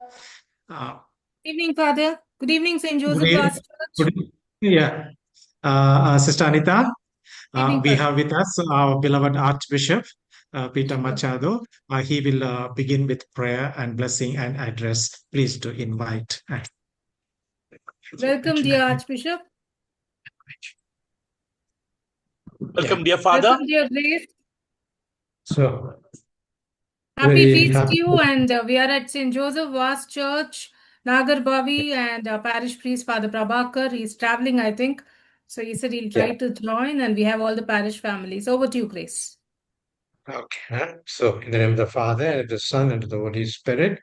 Uh, Evening, Father. Good evening, St. good, Joseph Vast Church. yeah. Sister Anita, Evening, we Father. have with us our beloved Archbishop Peter Sure. Machado. He will begin with prayer and blessing and address. Please to invite. Welcome, dear Archbishop. Yeah. Welcome, dear Father. Welcome, dear Grace. So, Happy very feast to happy. you. And we are at St. Joseph Vast Church, Nagarbavi, and parish priest Father Prabhakar. He's traveling, I think. So he said he'll Yeah. try to join, and we have all the parish families. Over to you, Grace. Okay. So, in the name of the Father, and of the Son, and of the Holy Spirit.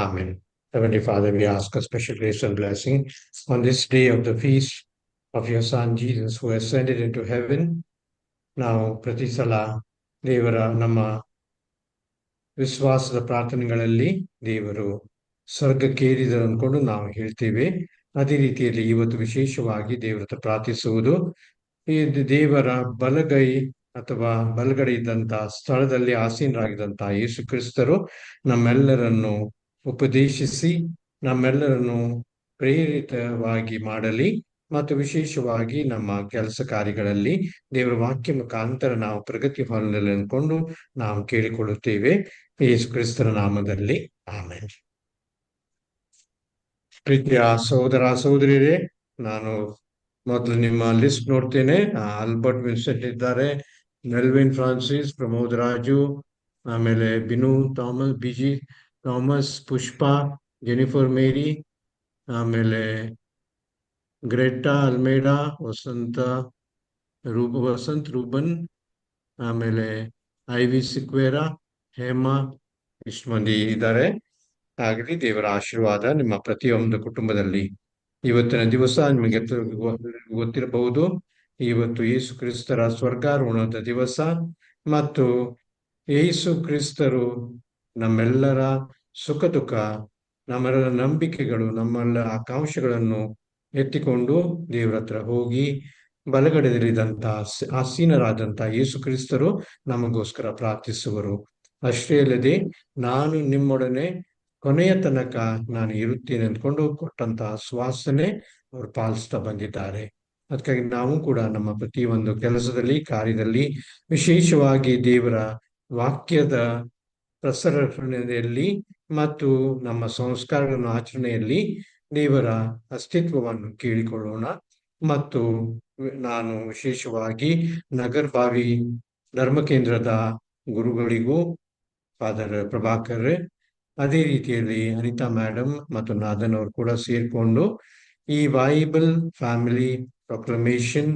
Amen. Heavenly Father, we ask a special grace and blessing on this day of the feast of your Son Jesus, who ascended into heaven. ನಾವು ಪ್ರತಿ ಸಲ ದೇವರ ನಮ್ಮ ವಿಶ್ವಾಸದ ಪ್ರಾರ್ಥನೆಗಳಲ್ಲಿ ದೇವರು ಸ್ವರ್ಗಕ್ಕೇರಿದರು ಅಂದ್ಕೊಂಡು ನಾವು ಹೇಳ್ತೇವೆ. ಅದೇ ರೀತಿಯಲ್ಲಿ ಇವತ್ತು ವಿಶೇಷವಾಗಿ ದೇವರ ಹತ್ರ ಪ್ರಾರ್ಥಿಸುವುದು ಈ ದೇವರ ಬಲಗೈ ಅಥವಾ ಬಲಗಡೆ ಇದ್ದಂತಹ ಸ್ಥಳದಲ್ಲಿ ಆಸೀನರಾಗಿದ್ದಂತಹ ಯೇಸು ಕ್ರಿಸ್ತರು ನಮ್ಮೆಲ್ಲರನ್ನು ಉಪದೇಶಿಸಿ ನಮ್ಮೆಲ್ಲರನ್ನು ಪ್ರೇರಿತವಾಗಿ ಮಾಡಲಿ ಮತ್ತು ವಿಶೇಷವಾಗಿ ನಮ್ಮ ಕೆಲಸ ಕಾರ್ಯಗಳಲ್ಲಿ ದೇವರ ವಾಕ್ಯ ಮುಖಾಂತರ ನಾವು ಪ್ರಗತಿ ಹೊಂದಲಿ ಅಂದ್ಕೊಂಡು ನಾವು ಕೇಳಿಕೊಳ್ಳುತ್ತೇವೆ ಯೇಸು ಕ್ರಿಸ್ತರ ನಾಮದಲ್ಲಿ ಆಮೇಲೆ. ಪ್ರೀತಿಯ ಸಹೋದರ ಸಹೋದರಿಯರೇ, ನಾನು ಮೊದಲು ನಿಮ್ಮ ಲಿಸ್ಟ್ ನೋಡ್ತೇನೆ. ಆಲ್ಬರ್ಟ್ ವಿನ್ಸೆಂಟ್ ಇದ್ದಾರೆ, ಮೆಲ್ವಿನ್ ಫ್ರಾನ್ಸಿಸ್, ಪ್ರಮೋದ್ ರಾಜು, ಆಮೇಲೆ Binu Thomas, Biji Thomas, Pushpa, Jennifer Mary, ಆಮೇಲೆ ಗ್ರೆಟಾ ಅಲ್ಮೇಡಾ, ವಸಂತ್ ರೂಬನ್, ಆಮೇಲೆ ಐವಿ ಸಿಕ್ವೇರಾ, ಹೇಮಾ, ಇಷ್ಟು ಮಂದಿ ಇದ್ದಾರೆ. ಆಗಲಿ ದೇವರ ಆಶೀರ್ವಾದ ನಿಮ್ಮ ಪ್ರತಿಯೊಂದು ಕುಟುಂಬದಲ್ಲಿ. ಇವತ್ತಿನ ದಿವಸ ನಿಮಗೆ ಗೊತ್ತಿರಬಹುದು, ಇವತ್ತು ಯೇಸು ಕ್ರಿಸ್ತರ ಸ್ವರ್ಗಾರೋಹಣದ ದಿವಸ ಮತ್ತು ಯೇಸು ಕ್ರಿಸ್ತರು ನಮ್ಮೆಲ್ಲರ ಸುಖ ದುಃಖ, ನಮ್ಮೆಲ್ಲರ ನಂಬಿಕೆಗಳು, ನಮ್ಮೆಲ್ಲ ಆಕಾಂಕ್ಷೆಗಳನ್ನು ಎತ್ತಿಕೊಂಡು ದೇವರ ಹತ್ರ ಹೋಗಿ ಬಲಗಡೆಯಲ್ಲಿದ್ದಂತಹ ಆಸೀನರಾದಂತಹ ಯೇಸು ಕ್ರಿಸ್ತರು ನಮಗೋಸ್ಕರ ಪ್ರಾರ್ಥಿಸುವರು. ಅಷ್ಟೇ ಅಲ್ಲದೆ ನಾನು ನಿಮ್ಮೊಡನೆ ಕೊನೆಯ ತನಕ ನಾನು ಇರುತ್ತೇನೆ ಅಂದ್ಕೊಂಡು ಕೊಟ್ಟಂತಹ ಶ್ವಾಸನೆ ಅವರು ಪಾಲಿಸ್ತಾ ಬಂದಿದ್ದಾರೆ. ಅದಕ್ಕಾಗಿ ನಾವು ಕೂಡ ನಮ್ಮ ಪ್ರತಿಯೊಂದು ಕೆಲಸದಲ್ಲಿ ಕಾರ್ಯದಲ್ಲಿ ವಿಶೇಷವಾಗಿ ದೇವರ ವಾಕ್ಯದ ಪ್ರಸರಣೆಯಲ್ಲಿ ಮತ್ತು ನಮ್ಮ ಸಂಸ್ಕಾರಗಳನ್ನು ಆಚರಣೆಯಲ್ಲಿ ದೇವರ ಅಸ್ತಿತ್ವವನ್ನು ಕೇಳಿಕೊಳ್ಳೋಣ. ಮತ್ತು ನಾನು ವಿಶೇಷವಾಗಿ ನಗರ್ಬಾವಿ ಧರ್ಮ ಕೇಂದ್ರದ ಗುರುಗಳಿಗೂ ಫಾದರ್ ಪ್ರಭಾಕರ್, ಅದೇ ರೀತಿಯಲ್ಲಿ ಅನಿತಾ ಮೇಡಮ್ ಮತ್ತು ನಾದನ್ ಅವರು ಕೂಡ ಸೇರಿಕೊಂಡು ಈ Bible family proclamation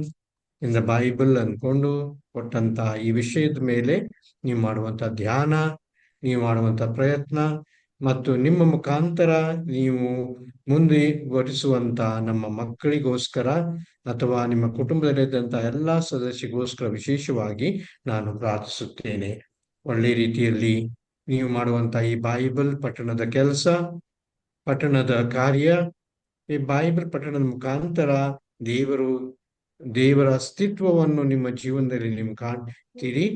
in the Bible ಅಂದ್ಕೊಂಡು ಕೊಟ್ಟಂತ ಈ ವಿಷಯದ ಮೇಲೆ ನೀವು ಮಾಡುವಂತ ಧ್ಯಾನ, ನೀವು ಮಾಡುವಂತ ಪ್ರಯತ್ನ ಮತ್ತು ನಿಮ್ಮ ಮುಖಾಂತರ ನೀವು ಮುಂದುವರಿಸುವಂತ ನಮ್ಮ ಮಕ್ಕಳಿಗೋಸ್ಕರ ಅಥವಾ ನಿಮ್ಮ ಕುಟುಂಬದಲ್ಲಿದ್ದಂಥ ಎಲ್ಲ ಸದಸ್ಯರಿಗೋಸ್ಕರ ವಿಶೇಷವಾಗಿ ನಾನು ಪ್ರಾರ್ಥಿಸುತ್ತೇನೆ. ಒಳ್ಳೆ ರೀತಿಯಲ್ಲಿ ನೀವು ಮಾಡುವಂತ ಈ ಬೈಬಲ್ ಪಠಣದ ಕೆಲಸ, ಪಠಣದ ಕಾರ್ಯ, ಈ ಬೈಬಲ್ ಪಠಣದ ಮುಖಾಂತರ ದೇವರ ಅಸ್ತಿತ್ವವನ್ನು ನಿಮ್ಮ ಜೀವನದಲ್ಲಿ ನೀವು ಕಾಣ್ತೀರಿ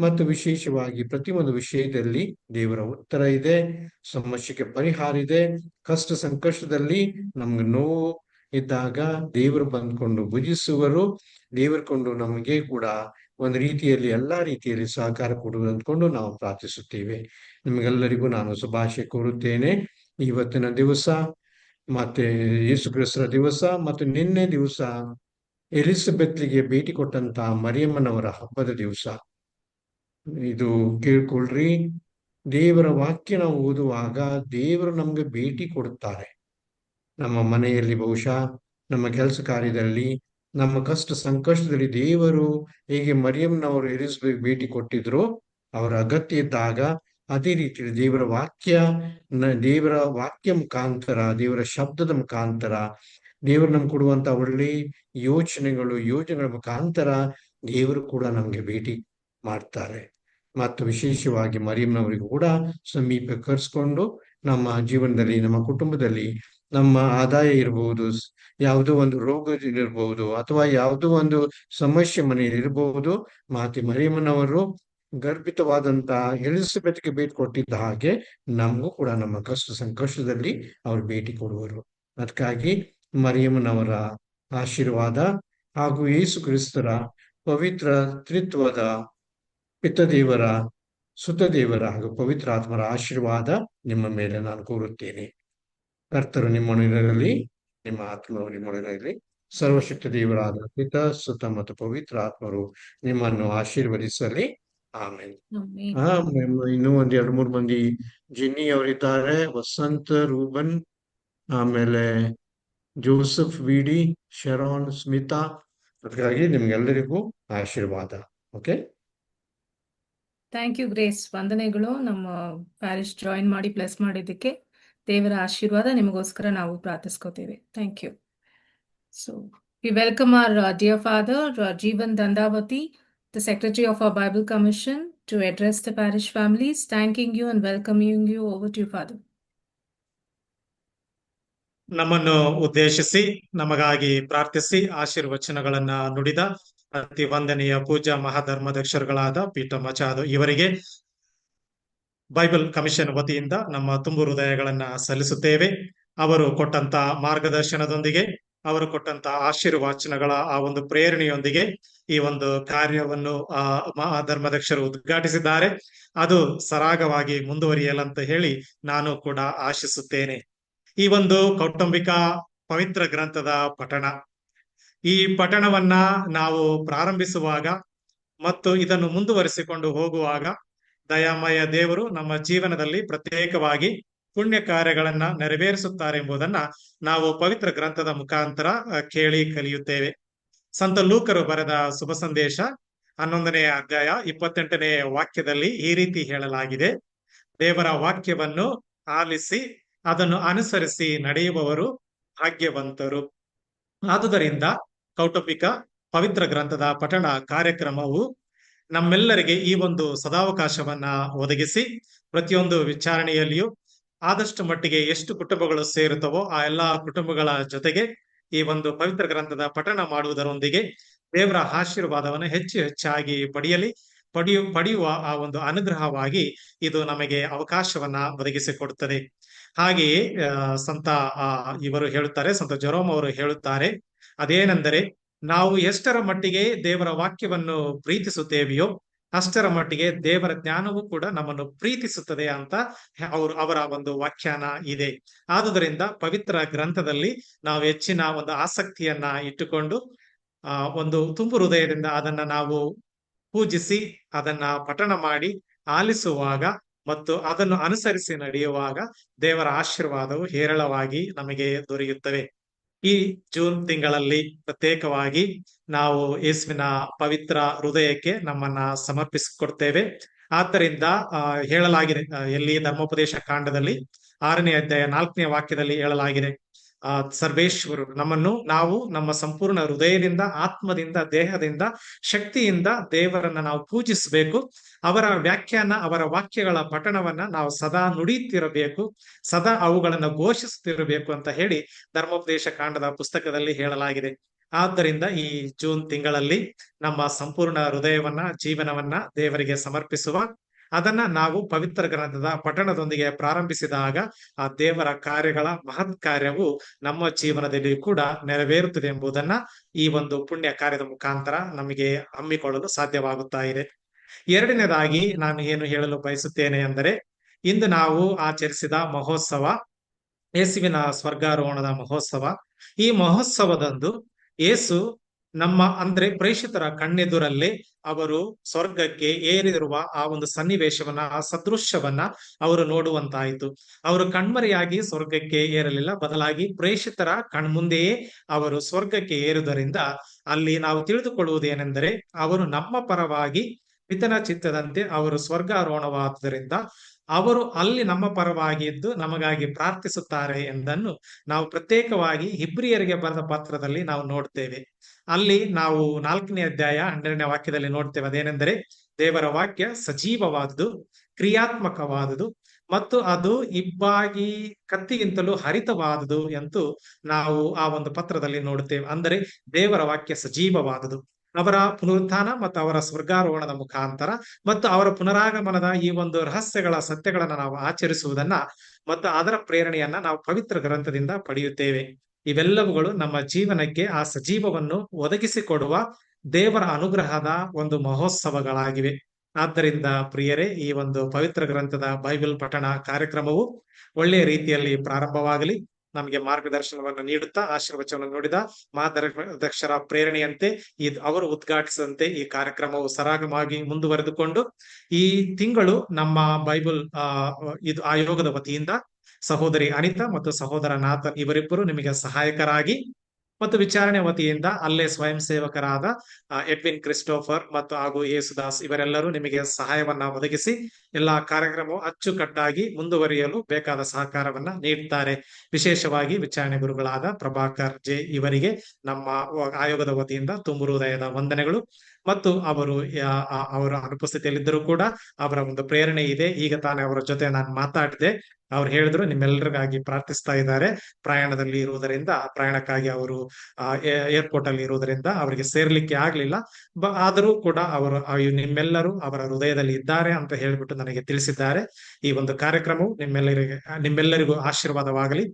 ಮತ್ತು ವಿಶೇಷವಾಗಿ ಪ್ರತಿಯೊಂದು ವಿಷಯದಲ್ಲಿ ದೇವರ ಉತ್ತರ ಇದೆ, ಸಮಸ್ಯೆಗೆ ಪರಿಹಾರ ಇದೆ. ಕಷ್ಟ ಸಂಕಷ್ಟದಲ್ಲಿ ನಮ್ಗೆ ನೋವು ಇದ್ದಾಗ ದೇವರು ಬಂದ್ಕೊಂಡು ಭುಜಿಸುವರು, ದೇವರು ಕೊಂಡು ನಮಗೆ ಕೂಡ ಒಂದು ರೀತಿಯಲ್ಲಿ ಎಲ್ಲಾ ರೀತಿಯಲ್ಲಿ ಸಹಕಾರ ಕೊಡುವುದು ಅಂದ್ಕೊಂಡು ನಾವು ಪ್ರಾರ್ಥಿಸುತ್ತೇವೆ. ನಿಮಗೆಲ್ಲರಿಗೂ ನಾನು ಶುಭಾಶಯ ಕೋರುತ್ತೇನೆ. ಇವತ್ತಿನ ದಿವಸ ಮತ್ತೆ ಯೇಸು ಕ್ರಿಸ್ತರ ದಿವಸ ಮತ್ತು ನಿನ್ನೆ ದಿವಸ ಎಲಿಸಬೆತ್ಗೆ ಭೇಟಿ ಕೊಟ್ಟಂತಹ ಮರಿಯಮ್ಮನವರ ಹಬ್ಬದ ದಿವಸ. ಇದು ಕೇಳ್ಕೊಳ್ರಿ, ದೇವರ ವಾಕ್ಯ ನಾವು ಓದುವಾಗ ದೇವರು ನಮ್ಗೆ ಭೇಟಿ ಕೊಡುತ್ತಾರೆ. ನಮ್ಮ ಮನೆಯಲ್ಲಿ ಬಹುಶಃ ನಮ್ಮ ಕೆಲಸ ಕಾರ್ಯದಲ್ಲಿ ನಮ್ಮ ಕಷ್ಟ ಸಂಕಷ್ಟದಲ್ಲಿ ದೇವರು ಹೇಗೆ ಮರಿಯಮ್ಮನವರು ಎಲಿಸಬೆತ್ ಭೇಟಿ ಕೊಟ್ಟಿದ್ರು ಅವರ ಅಗತ್ಯ ಇದ್ದಾಗ, ಅದೇ ರೀತಿಯಲ್ಲಿ ದೇವರ ವಾಕ್ಯ ಮುಖಾಂತರ, ದೇವರ ಶಬ್ದದ ಮುಖಾಂತರ, ದೇವರು ನಮ್ಗೆ ಕೊಡುವಂತ ಒಳ್ಳೆ ಯೋಜನೆಗಳ ಮುಖಾಂತರ ದೇವರು ಕೂಡ ನಮ್ಗೆ ಭೇಟಿ ಮಾಡ್ತಾರೆ. ಮತ್ತು ವಿಶೇಷವಾಗಿ ಮರಿಯಮ್ಮನವರಿಗೂ ಕೂಡ ಸಮೀಪ ಕರೆಸ್ಕೊಂಡು ನಮ್ಮ ಜೀವನದಲ್ಲಿ, ನಮ್ಮ ಕುಟುಂಬದಲ್ಲಿ, ನಮ್ಮ ಆದಾಯ ಇರಬಹುದು, ಯಾವುದೋ ಒಂದು ರೋಗದಿರಬಹುದು ಅಥವಾ ಯಾವುದೋ ಒಂದು ಸಮಸ್ಯೆ ಮನೆಯಲ್ಲಿ ಇರಬಹುದು, ಮಾತೆ ಮರಿಯಮ್ಮನವರು ಗರ್ಭಿತವಾದಂತ ಎಲಿಜಬೆತ್ಗೆ ಭೇಟಿ ಕೊಟ್ಟಿದ್ದ ಹಾಗೆ ನಮಗೂ ಕೂಡ ನಮ್ಮ ಕಷ್ಟ ಸಂಕಷ್ಟದಲ್ಲಿ ಅವರು ಭೇಟಿ ಕೊಡುವರು. ಅದಕ್ಕಾಗಿ ಮರಿಯಮ್ಮನವರ ಆಶೀರ್ವಾದ ಹಾಗೂ ಯೇಸು ಕ್ರಿಸ್ತರ ಪವಿತ್ರ ತ್ರಿತ್ವದ ಪಿತದೇವರ, ಸುತದೇವರ ಹಾಗೂ ಪವಿತ್ರ ಆತ್ಮರ ಆಶೀರ್ವಾದ ನಿಮ್ಮ ಮೇಲೆ ನಾನು ಕೋರುತ್ತೇನೆ. ಕರ್ತರು ನಿಮ್ಮೊಳಗಿರಲಿ, ನಿಮ್ಮ ಆತ್ಮವು ನಿಮ್ಮೊಳಗಿರಲಿ. ಸರ್ವಶಕ್ತ ದೇವರಾದ ಪಿತ, ಸುತ ಮತ್ತು ಪವಿತ್ರ ಆತ್ಮರು ನಿಮ್ಮನ್ನು ಆಶೀರ್ವದಿಸಲಿ. ಆಮೇಲೆ ಇನ್ನೂ ಒಂದ್ 2-3 ಮಂದಿ ಜಿನ್ನಿ ಅವರಿದ್ದಾರೆ, ವಸಂತ್, ರೂಬನ್, ಆಮೇಲೆ ಜೋಸೆಫ್, ವಿಡಿ, ಶರೋನ್, ಸ್ಮಿತಾ. ಅದಕ್ಕಾಗಿ ನಿಮ್ಗೆಲ್ಲರಿಗೂ ಆಶೀರ್ವಾದ. Okay, thank you Grace. ವಂದನೆಗಳು ನಮ್ಮ ಪ್ಯಾರಿಶ್ ಜಾಯಿನ್ ಮಾಡಿ ಪ್ಲಸ್ ಮಾಡಿದ್ದಕ್ಕೆ. ದೇವರ ಆಶೀರ್ವಾದ ನಿಮಗೋಸ್ಕರ ನಾವು ಪ್ರಾರ್ಥಿಸ್ಕೋತೇವೆ. Thank you. So we welcome our dear father, Jeevan Dandavati, the secretary of our Bible Commission, to address the parish families. Thanking you and welcoming you. Over to you, father. ನಮ್ಮನ್ನು ಉದ್ದೇಶಿಸಿ ನಮಗಾಗಿ ಪ್ರಾರ್ಥಿಸಿ ಆಶೀರ್ವಚನಗಳನ್ನ ನುಡಿದ ಅತಿ ವಂದನೀಯ ಪೂಜ್ಯ ಮಹಾಧರ್ಮಾಧ್ಯಕ್ಷರುಗಳಾದ ಪೀಠ ಮಚಾದು ಇವರಿಗೆ ಬೈಬಲ್ ಕಮಿಷನ್ ವತಿಯಿಂದ ನಮ್ಮ ತುಂಬು ಹೃದಯಗಳನ್ನ ಸಲ್ಲಿಸುತ್ತೇವೆ. ಅವರು ಕೊಟ್ಟಂತ ಮಾರ್ಗದರ್ಶನದೊಂದಿಗೆ, ಅವರು ಕೊಟ್ಟಂತ ಆಶೀರ್ವಚನಗಳ ಆ ಒಂದು ಪ್ರೇರಣೆಯೊಂದಿಗೆ ಈ ಒಂದು ಕಾರ್ಯವನ್ನು ಮಹಾಧರ್ಮಾಧ್ಯಕ್ಷರು ಉದ್ಘಾಟಿಸಿದ್ದಾರೆ. ಅದು ಸರಾಗವಾಗಿ ಮುಂದುವರಿಯಲಂತ ಹೇಳಿ ನಾನು ಕೂಡ ಆಶಿಸುತ್ತೇನೆ. ಈ ಒಂದು ಕೌಟುಂಬಿಕ ಪವಿತ್ರ ಗ್ರಂಥದ ಪಠಣ, ಈ ಪಠಣವನ್ನ ನಾವು ಪ್ರಾರಂಭಿಸುವಾಗ ಮತ್ತು ಇದನ್ನು ಮುಂದುವರಿಸಿಕೊಂಡು ಹೋಗುವಾಗ ದಯಾಮಯ ದೇವರು ನಮ್ಮ ಜೀವನದಲ್ಲಿ ಪ್ರತ್ಯೇಕವಾಗಿ ಪುಣ್ಯ ಕಾರ್ಯಗಳನ್ನ ನೆರವೇರಿಸುತ್ತಾರೆ ಎಂಬುದನ್ನ ನಾವು ಪವಿತ್ರ ಗ್ರಂಥದ ಮುಖಾಂತರ ಕೇಳಿ ಕಲಿಯುತ್ತೇವೆ. ಸಂತ ಲೂಕರು ಬರೆದ ಶುಭ ಸಂದೇಶ 11ನೇ ಅಧ್ಯಾಯ 28ನೇ ವಾಕ್ಯದಲ್ಲಿ ಈ ರೀತಿ ಹೇಳಲಾಗಿದೆ: ದೇವರ ವಾಕ್ಯವನ್ನು ಆಲಿಸಿ ಅದನ್ನು ಅನುಸರಿಸಿ ನಡೆಯುವವರು ಭಾಗ್ಯವಂತರು. ಆದುದರಿಂದ ಕೌಟುಂಬಿಕ ಪವಿತ್ರ ಗ್ರಂಥದ ಪಠಣ ಕಾರ್ಯಕ್ರಮವು ನಮ್ಮೆಲ್ಲರಿಗೆ ಈ ಒಂದು ಸದಾವಕಾಶವನ್ನ ಒದಗಿಸಿ ಪ್ರತಿಯೊಂದು ವಿಚಾರಣೆಯಲ್ಲಿಯೂ ಆದಷ್ಟು ಮಟ್ಟಿಗೆ ಎಷ್ಟು ಕುಟುಂಬಗಳು ಸೇರುತ್ತವೋ ಆ ಎಲ್ಲಾ ಕುಟುಂಬಗಳ ಜೊತೆಗೆ ಈ ಒಂದು ಪವಿತ್ರ ಗ್ರಂಥದ ಪಠಣ ಮಾಡುವುದರೊಂದಿಗೆ ದೇವರ ಆಶೀರ್ವಾದವನ್ನು ಹೆಚ್ಚು ಹೆಚ್ಚಾಗಿ ಪಡೆಯುವ ಆ ಒಂದು ಅನುಗ್ರಹವಾಗಿ ಇದು ನಮಗೆ ಅವಕಾಶವನ್ನ ಒದಗಿಸಿಕೊಡುತ್ತದೆ. ಹಾಗೆಯೇ ಸಂತ ಇವರು ಹೇಳುತ್ತಾರೆ, ಸಂತ ಜೆರೋಮ್ ಅವರು ಹೇಳುತ್ತಾರೆ, ಅದೇನೆಂದರೆ ನಾವು ಎಷ್ಟರ ಮಟ್ಟಿಗೆ ದೇವರ ವಾಕ್ಯವನ್ನು ಪ್ರೀತಿಸುತ್ತೇವೆಯೋ ಅಷ್ಟರ ಮಟ್ಟಿಗೆ ದೇವರ ಜ್ಞಾನವೂ ಕೂಡ ನಮ್ಮನ್ನು ಪ್ರೀತಿಸುತ್ತದೆ ಅಂತ ಅವರ ಒಂದು ವ್ಯಾಖ್ಯಾನ ಇದೆ. ಆದುದರಿಂದ ಪವಿತ್ರ ಗ್ರಂಥದಲ್ಲಿ ನಾವು ಹೆಚ್ಚಿನ ಒಂದು ಆಸಕ್ತಿಯನ್ನ ಇಟ್ಟುಕೊಂಡು ಒಂದು ತುಂಬು ಹೃದಯದಿಂದ ಅದನ್ನ ನಾವು ಪೂಜಿಸಿ ಅದನ್ನ ಪಠಣ ಮಾಡಿ ಆಲಿಸುವಾಗ ಮತ್ತು ಅದನ್ನು ಅನುಸರಿಸಿ ನಡೆಯುವಾಗ ದೇವರ ಆಶೀರ್ವಾದವು ಹೇರಳವಾಗಿ ನಮಗೆ ದೊರೆಯುತ್ತವೆ. ಈ ಜೂನ್ ತಿಂಗಳಲ್ಲಿ ಪ್ರತ್ಯೇಕವಾಗಿ ನಾವು ಯೇಸುವಿನ ಪವಿತ್ರ ಹೃದಯಕ್ಕೆ ನಮ್ಮನ್ನ ಸಮರ್ಪಿಸಿಕೊಡ್ತೇವೆ. ಆದ್ದರಿಂದ ಹೇಳಲಾಗಿದೆ, ಎಲ್ಲಿ ಧರ್ಮೋಪದೇಶ ಕಾಂಡದಲ್ಲಿ 6ನೇ ಅಧ್ಯಾಯ 4ನೇ ವಾಕ್ಯದಲ್ಲಿ ಹೇಳಲಾಗಿದೆ, ಸರ್ವೇಶ್ವರರು ನಾವು ನಮ್ಮ ಸಂಪೂರ್ಣ ಹೃದಯದಿಂದ, ಆತ್ಮದಿಂದ, ದೇಹದಿಂದ, ಶಕ್ತಿಯಿಂದ ದೇವರನ್ನ ನಾವು ಪೂಜಿಸಬೇಕು. ಅವರ ವ್ಯಾಖ್ಯಾನ, ಅವರ ವಾಕ್ಯಗಳ ಪಠಣವನ್ನ ನಾವು ಸದಾ ನುಡಿಯುತ್ತಿರಬೇಕು, ಸದಾ ಅವುಗಳನ್ನು ಘೋಷಿಸುತ್ತಿರಬೇಕು ಅಂತ ಹೇಳಿ ಧರ್ಮೋಪದೇಶ ಕಾಂಡದ ಪುಸ್ತಕದಲ್ಲಿ ಹೇಳಲಾಗಿದೆ. ಆದ್ದರಿಂದ ಈ ಜೂನ್ ತಿಂಗಳಲ್ಲಿ ನಮ್ಮ ಸಂಪೂರ್ಣ ಹೃದಯವನ್ನ, ಜೀವನವನ್ನ ದೇವರಿಗೆ ಸಮರ್ಪಿಸುವ, ಅದನ್ನ ನಾವು ಪವಿತ್ರ ಗ್ರಂಥದ ಪಠಣದೊಂದಿಗೆ ಪ್ರಾರಂಭಿಸಿದಾಗ ಆ ದೇವರ ಕಾರ್ಯಗಳ ಮಹತ್ ಕಾರ್ಯವು ನಮ್ಮ ಜೀವನದಲ್ಲಿ ಕೂಡ ನೆರವೇರುತ್ತದೆ ಎಂಬುದನ್ನ ಈ ಒಂದು ಪುಣ್ಯ ಕಾರ್ಯದ ಮುಖಾಂತರ ನಮಗೆ ಹಮ್ಮಿಕೊಳ್ಳಲು ಸಾಧ್ಯವಾಗುತ್ತಾ ಇದೆ. ಎರಡನೇದಾಗಿ ನಾನು ಏನು ಹೇಳಲು ಬಯಸುತ್ತೇನೆ ಅಂದರೆ, ಇಂದು ನಾವು ಆಚರಿಸಿದ ಮಹೋತ್ಸವ, ಯೇಸುವಿನ ಸ್ವರ್ಗಾರೋಹಣದ ಮಹೋತ್ಸವ. ಈ ಮಹೋತ್ಸವದಂದು ಯೇಸು ಅಂದ್ರೆ ಪ್ರೇಷಿತರ ಕಣ್ಣೆದುರಲ್ಲೇ ಅವರು ಸ್ವರ್ಗಕ್ಕೆ ಏರಿರುವ ಆ ಒಂದು ಸನ್ನಿವೇಶವನ್ನ, ಆ ಸದೃಶ್ಯವನ್ನ ಅವರು ನೋಡುವಂತಾಯಿತು. ಅವರು ಕಣ್ಮರೆಯಾಗಿ ಸ್ವರ್ಗಕ್ಕೆ ಏರಲಿಲ್ಲ, ಬದಲಾಗಿ ಪ್ರೇಷಿತರ ಕಣ್ಮುಂದೆಯೇ ಅವರು ಸ್ವರ್ಗಕ್ಕೆ ಏರುವುದರಿಂದ ಅಲ್ಲಿ ನಾವು ತಿಳಿದುಕೊಳ್ಳುವುದೇನೆಂದರೆ, ಅವರು ನಮ್ಮ ಪರವಾಗಿ ಪಿತನ ಚಿತ್ತದಂತೆ ಅವರು ಸ್ವರ್ಗಾರೋಹಣವಾದುದರಿಂದ ಅವರು ಅಲ್ಲಿ ನಮ್ಮ ಪರವಾಗಿ ಇದ್ದು ನಮಗಾಗಿ ಪ್ರಾರ್ಥಿಸುತ್ತಾರೆ ಎಂದನ್ನು ನಾವು ಪ್ರತ್ಯೇಕವಾಗಿ ಇಬ್ರಿಯರಿಗೆ ಬರೆದ ಪತ್ರದಲ್ಲಿ ನಾವು ನೋಡ್ತೇವೆ. ಅಲ್ಲಿ ನಾವು 4ನೇ ಅಧ್ಯಾಯ 12ನೇ ವಾಕ್ಯದಲ್ಲಿ ನೋಡ್ತೇವೆ. ಅದೇನೆಂದರೆ, ದೇವರ ವಾಕ್ಯ ಸಜೀವವಾದುದು, ಕ್ರಿಯಾತ್ಮಕವಾದುದು ಮತ್ತು ಅದು ಇಬ್ಬಾಗಿ ಕತ್ತಿಗಿಂತಲೂ ಹರಿತವಾದುದು ಎಂದು ನಾವು ಆ ಒಂದು ಪತ್ರದಲ್ಲಿ ನೋಡುತ್ತೇವೆ. ಅಂದರೆ ದೇವರ ವಾಕ್ಯ ಸಜೀವವಾದುದು. ಅವರ ಪುನರುತ್ಥಾನ ಮತ್ತು ಅವರ ಸ್ವರ್ಗಾರೋಹಣದ ಮುಖಾಂತರ ಮತ್ತು ಅವರ ಪುನರಾಗಮನದ ಈ ಒಂದು ರಹಸ್ಯಗಳ ಸತ್ಯಗಳನ್ನ ನಾವು ಆಚರಿಸುವುದನ್ನ ಮತ್ತು ಅದರ ಪ್ರೇರಣೆಯನ್ನ ನಾವು ಪವಿತ್ರ ಗ್ರಂಥದಿಂದ ಪಡೆಯುತ್ತೇವೆ. ಇವೆಲ್ಲವುಗಳು ನಮ್ಮ ಜೀವನಕ್ಕೆ ಆ ಸಜೀವವನ್ನು ಒದಗಿಸಿಕೊಡುವ ದೇವರ ಅನುಗ್ರಹದ ಒಂದು ಮಹೋತ್ಸವಗಳಾಗಿವೆ. ಆದ್ದರಿಂದ ಪ್ರಿಯರೇ, ಈ ಒಂದು ಪವಿತ್ರ ಗ್ರಂಥದ ಬೈಬಲ್ ಪಠಣ ಕಾರ್ಯಕ್ರಮವು ಒಳ್ಳೆಯ ರೀತಿಯಲ್ಲಿ ಪ್ರಾರಂಭವಾಗಲಿ. ನಮಗೆ ಮಾರ್ಗದರ್ಶನವನ್ನು ನೀಡುತ್ತಾ ಆಶೀರ್ವಚನವನ್ನು ನುಡಿದ ಮಾರ್ಗದರ್ಶಕರ ಪ್ರೇರಣೆಯಂತೆ ಅವರು ಉದ್ಘಾಟಿಸಿದಂತೆ ಈ ಕಾರ್ಯಕ್ರಮವು ಸರಾಗವಾಗಿ ಮುಂದುವರೆದುಕೊಂಡು ಈ ತಿಂಗಳು ನಮ್ಮ ಬೈಬಲ್ ಇದು ಆಯೋಗದ ವತಿಯಿಂದ ಸಹೋದರಿ ಅನಿತಾ ಮತ್ತು ಸಹೋದರ ನಾಥನ್ ಇವರಿಬ್ಬರು ನಿಮಗೆ ಸಹಾಯಕರಾಗಿ ಮತ್ತು ವಿಚಾರಣೆ ವತಿಯಿಂದ ಅಲ್ಲೇ ಸ್ವಯಂ ಸೇವಕರಾದ ಎಡ್ವಿನ್ ಕ್ರಿಸ್ಟೋಫರ್ ಮತ್ತು ಹಾಗೂ ಯೇಸುದಾಸ್ ಇವರೆಲ್ಲರೂ ನಿಮಗೆ ಸಹಾಯವನ್ನ ಒದಗಿಸಿ ಎಲ್ಲಾ ಕಾರ್ಯಕ್ರಮವು ಅಚ್ಚುಕಟ್ಟಾಗಿ ಮುಂದುವರಿಯಲು ಬೇಕಾದ ಸಹಕಾರವನ್ನ ನೀಡುತ್ತಾರೆ. ವಿಶೇಷವಾಗಿ ವಿಚಾರಣೆ ಗುರುಗಳಾದ ಪ್ರಭಾಕರ್ ಜೆ ಇವರಿಗೆ ನಮ್ಮ ಆಯೋಗದ ವತಿಯಿಂದ ತುಂಬು ಹೃದಯದ ವಂದನೆಗಳು. ಮತ್ತು ಅವರು ಅವರ ಅನುಪಸ್ಥಿತಿಯಲ್ಲಿದ್ದರೂ ಕೂಡ ಅವರ ಒಂದು ಪ್ರೇರಣೆ ಇದೆ. ಈಗ ತಾನೇ ಅವರ ಜೊತೆ ನಾನು ಮಾತಾಡಿದೆ. ಅವ್ರು ಹೇಳಿದ್ರು ನಿಮ್ಮೆಲ್ಲರಿಗಾಗಿ ಪ್ರಾರ್ಥಿಸ್ತಾ ಇದ್ದಾರೆ. ಪ್ರಯಾಣದಲ್ಲಿ ಇರುವುದರಿಂದ, ಪ್ರಯಾಣಕ್ಕಾಗಿ ಅವರು ಏರ್ಪೋರ್ಟ್ ಅಲ್ಲಿ ಇರುವುದರಿಂದ ಅವರಿಗೆ ಸೇರ್ಲಿಕ್ಕೆ ಆಗ್ಲಿಲ್ಲ. ಆದರೂ ಕೂಡ ಅವರು ನಿಮ್ಮೆಲ್ಲರೂ ಅವರ ಹೃದಯದಲ್ಲಿ ಇದ್ದಾರೆ ಅಂತ ಹೇಳಿಬಿಟ್ಟು ನನಗೆ ತಿಳಿಸಿದ್ದಾರೆ. ಈ ಒಂದು ಕಾರ್ಯಕ್ರಮವು ನಿಮ್ಮೆಲ್ಲರಿಗೂ ಆಶೀರ್ವಾದವಾಗಲಿ,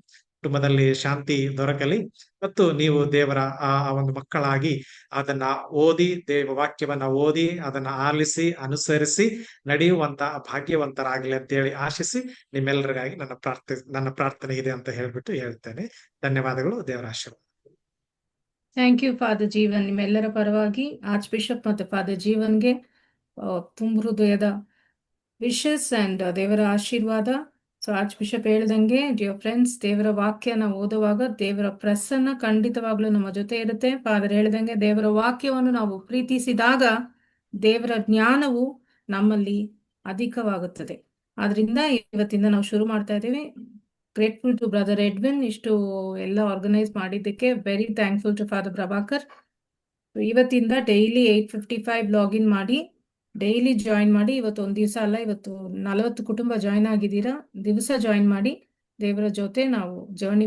ಕುಟುಂಬದಲ್ಲಿ ಶಾಂತಿ ದೊರಕಲಿ ಮತ್ತು ನೀವು ದೇವರ ಆ ಒಂದು ಮಕ್ಕಳಾಗಿ ಅದನ್ನ ಓದಿ, ದೇವ ವಾಕ್ಯವನ್ನ ಓದಿ ಅದನ್ನ ಆಲಿಸಿ ಅನುಸರಿಸಿ ನಡೆಯುವಂತ ಭಾಗ್ಯವಂತರಾಗಲಿ ಅಂತೇಳಿ ಆಶಿಸಿ ನಿಮ್ಮೆಲ್ಲರಿಗಾಗಿ ನನ್ನ ಪ್ರಾರ್ಥನೆ ಇದೆ ಅಂತ ಹೇಳ್ಬಿಟ್ಟು ಹೇಳ್ತೇನೆ. ಧನ್ಯವಾದಗಳು. ದೇವರ ಆಶೀರ್ವಾದ. Thank you father Jeevan. ನಿಮ್ಮೆಲ್ಲರ ಪರವಾಗಿ ಆರ್ಚ್ ಬಿಷಪ್ ಮತ್ತು ಫಾದರ್ ಜೀವನ್ಗೆ ತುಂಬ ಹೃದಯದ ವಿಶಸ್ ಅಂಡ್ ದೇವರ ಆಶೀರ್ವಾದ. ಸೊ ಆರ್ಚ್ ಬಿಷಪ್ ಹೇಳ್ದಂಗೆ, ಡಿಯರ್ ಫ್ರೆಂಡ್ಸ್, ದೇವರ ವಾಕ್ಯನ ಓದುವಾಗ ದೇವರ ಪ್ರಸನ್ನ ಖಂಡಿತವಾಗ್ಲೂ ನಮ್ಮ ಜೊತೆ ಇರುತ್ತೆ. ಫಾದರ್ ಹೇಳ್ದಂಗೆ ದೇವರ ವಾಕ್ಯವನ್ನು ನಾವು ಪ್ರೀತಿಸಿದಾಗ ದೇವರ ಜ್ಞಾನವು ನಮ್ಮಲ್ಲಿ ಅಧಿಕವಾಗುತ್ತದೆ. ಆದ್ರಿಂದ ಇವತ್ತಿಂದ ನಾವು ಶುರು ಮಾಡ್ತಾ ಇದ್ದೀವಿ. ಗ್ರೇಟ್ಫುಲ್ ಟು ಬ್ರದರ್ ಎಡ್ವಿನ್, ಇಷ್ಟು ಎಲ್ಲ ಆರ್ಗನೈಸ್ ಮಾಡಿದ್ದಕ್ಕೆ. Very thankful to father Prabhakar. ಇವತ್ತಿಂದ ಡೈಲಿ 8:55 ಲಾಗಿನ್ ಮಾಡಿ ಡೈಲಿ ಜಾಯಿನ್ ಮಾಡಿ. ಇವತ್ತು ಒಂದು ದಿವಸ ಅಲ್ಲ, ಇವತ್ತು 40 ಕುಟುಂಬ ಜಾಯಿನ್ ಆಗಿದ್ದೀರಾ. ದಿವಸ ಜಾಯಿನ್ ಮಾಡಿ ದೇವರ ಜೊತೆ ನಾವು ಜರ್ನಿ